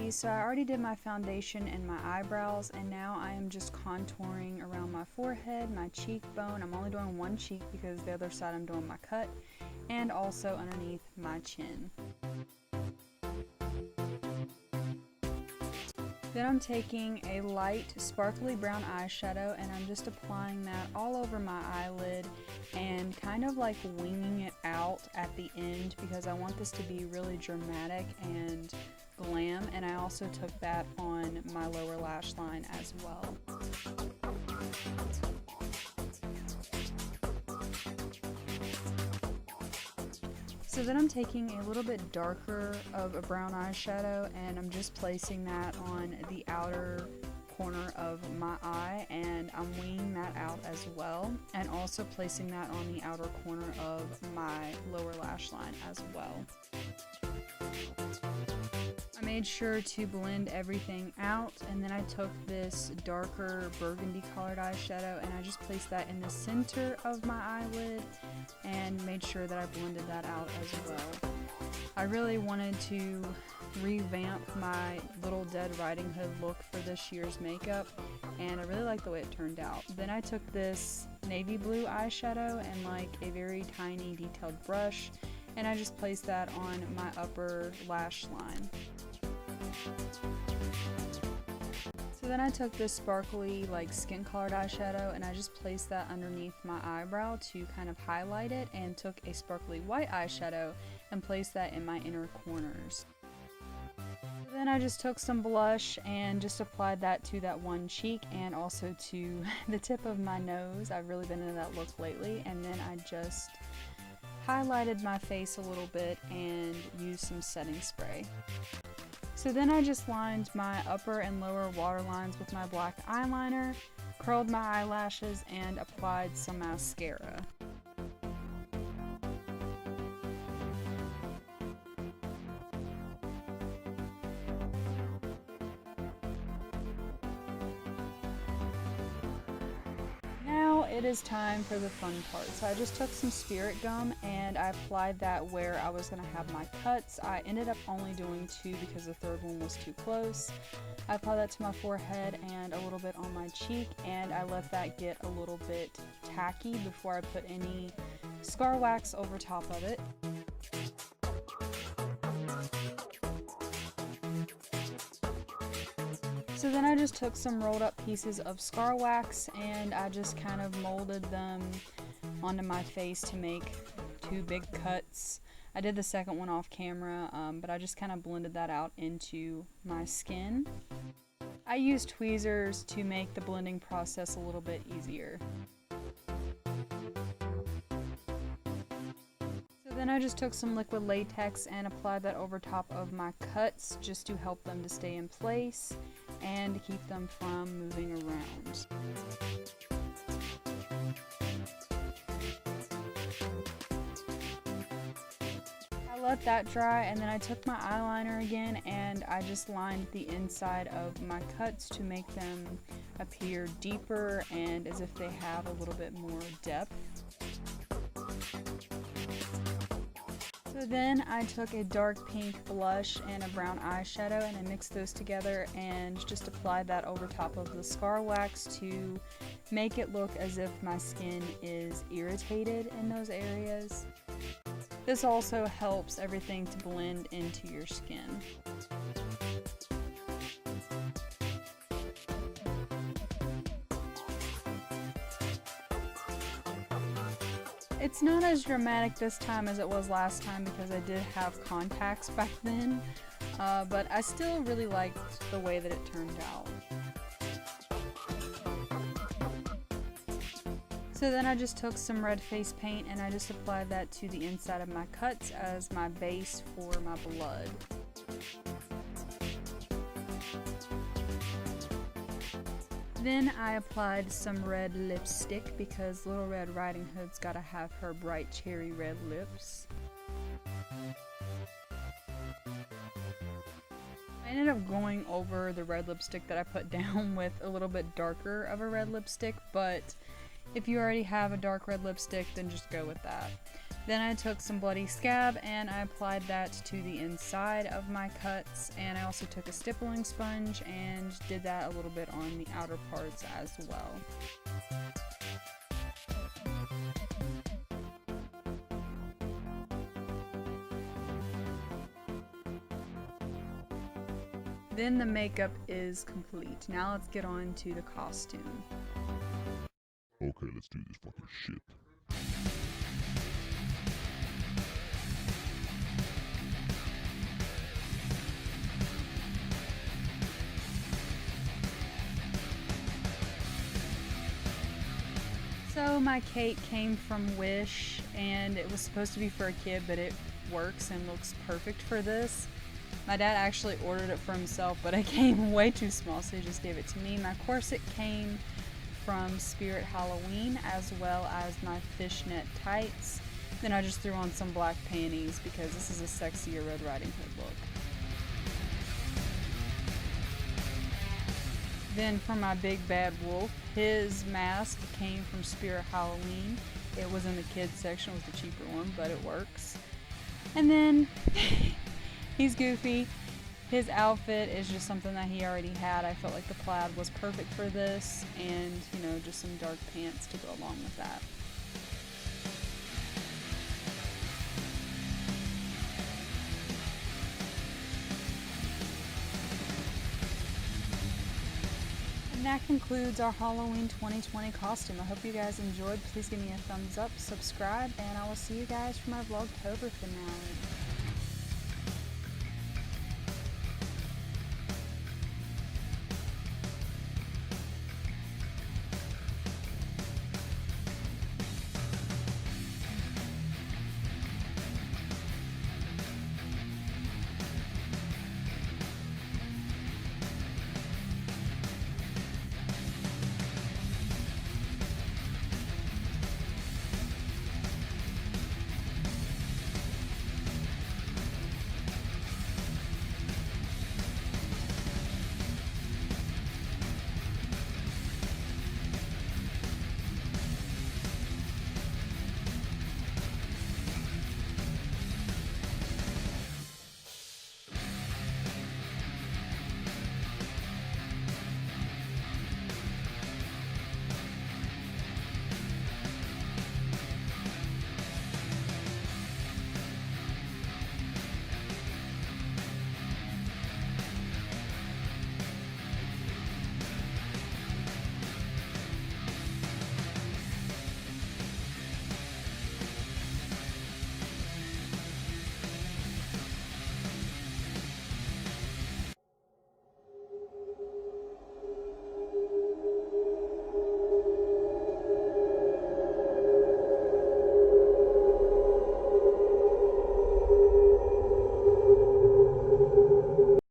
So I already did my foundation and my eyebrows, and now I am just contouring around my forehead, my cheekbone. I'm only doing one cheek because the other side I'm doing my cut, and also underneath my chin. Then I'm taking a light sparkly brown eyeshadow and I'm just applying that all over my eyelid and kind of like winging it out at the end because I want this to be really dramatic and glam, and I also took that on my lower lash line as well. So then I'm taking a little bit darker of a brown eyeshadow and I'm just placing that on the outer corner of my eye, and I'm winging that out as well, and also placing that on the outer corner of my lower lash line as well. I made sure to blend everything out, and then I took this darker burgundy colored eyeshadow and I just placed that in the center of my eyelid and made sure that I blended that out as well. I really wanted to revamp my little Dead Riding Hood look for this year's makeup, and I really like the way it turned out. Then I took this navy blue eyeshadow and like a very tiny detailed brush, and I just placed that on my upper lash line. So then I took this sparkly like skin colored eyeshadow and I just placed that underneath my eyebrow to kind of highlight it, and took a sparkly white eyeshadow and placed that in my inner corners. Then I just took some blush and just applied that to that one cheek and also to the tip of my nose. I've really been into that look lately. And then I just highlighted my face a little bit and used some setting spray. So then I just lined my upper and lower waterlines with my black eyeliner, curled my eyelashes, and applied some mascara. It is time for the fun part. So I just took some spirit gum and I applied that where I was going to have my cuts. I ended up only doing 2 because the third one was too close. I applied that to my forehead and a little bit on my cheek, and I let that get a little bit tacky before I put any scar wax over top of it. So then I just took some rolled up pieces of scar wax and I just kind of molded them onto my face to make 2 big cuts. I did the second one off camera, but I just kind of blended that out into my skin. I used tweezers to make the blending process a little bit easier. then I just took some liquid latex and applied that over top of my cuts just to help them to stay in place and to keep them from moving around. I let that dry, and then I took my eyeliner again and I just lined the inside of my cuts to make them appear deeper and as if they have a little bit more depth. So then I took a dark pink blush and a brown eyeshadow and I mixed those together and just applied that over top of the scar wax to make it look as if my skin is irritated in those areas. This also helps everything to blend into your skin. It's not as dramatic this time as it was last time because I did have contacts back then, but I still really liked the way that it turned out. So then I just took some red face paint and I just applied that to the inside of my cuts as my base for my blood. Then I applied some red lipstick because Little Red Riding Hood's gotta have her bright cherry red lips. I ended up going over the red lipstick that I put down with a little bit darker of a red lipstick, but if you already have a dark red lipstick, then just go with that. Then I took some Bloody Scab and I applied that to the inside of my cuts, and I also took a stippling sponge and did that a little bit on the outer parts as well. Then the makeup is complete. Now let's get on to the costume. Okay, let's do this fucking shit. So my cake came from Wish and it was supposed to be for a kid, but it works and looks perfect for this. My dad actually ordered it for himself, but it came way too small, so he just gave it to me. My corset came from Spirit Halloween, as well as my fishnet tights. Then I just threw on some black panties because this is a sexier Red Riding Hood look. Then for my big bad wolf, his mask came from Spirit Halloween. It was in the kids section, it was the cheaper one, but it works. And then he's goofy. His outfit is just something that he already had. I felt like the plaid was perfect for this, and you know, just some dark pants to go along with that. And that concludes our Halloween 2020 costume. I hope you guys enjoyed. Please give me a thumbs up, subscribe, and I will see you guys for my Vlogtober finale.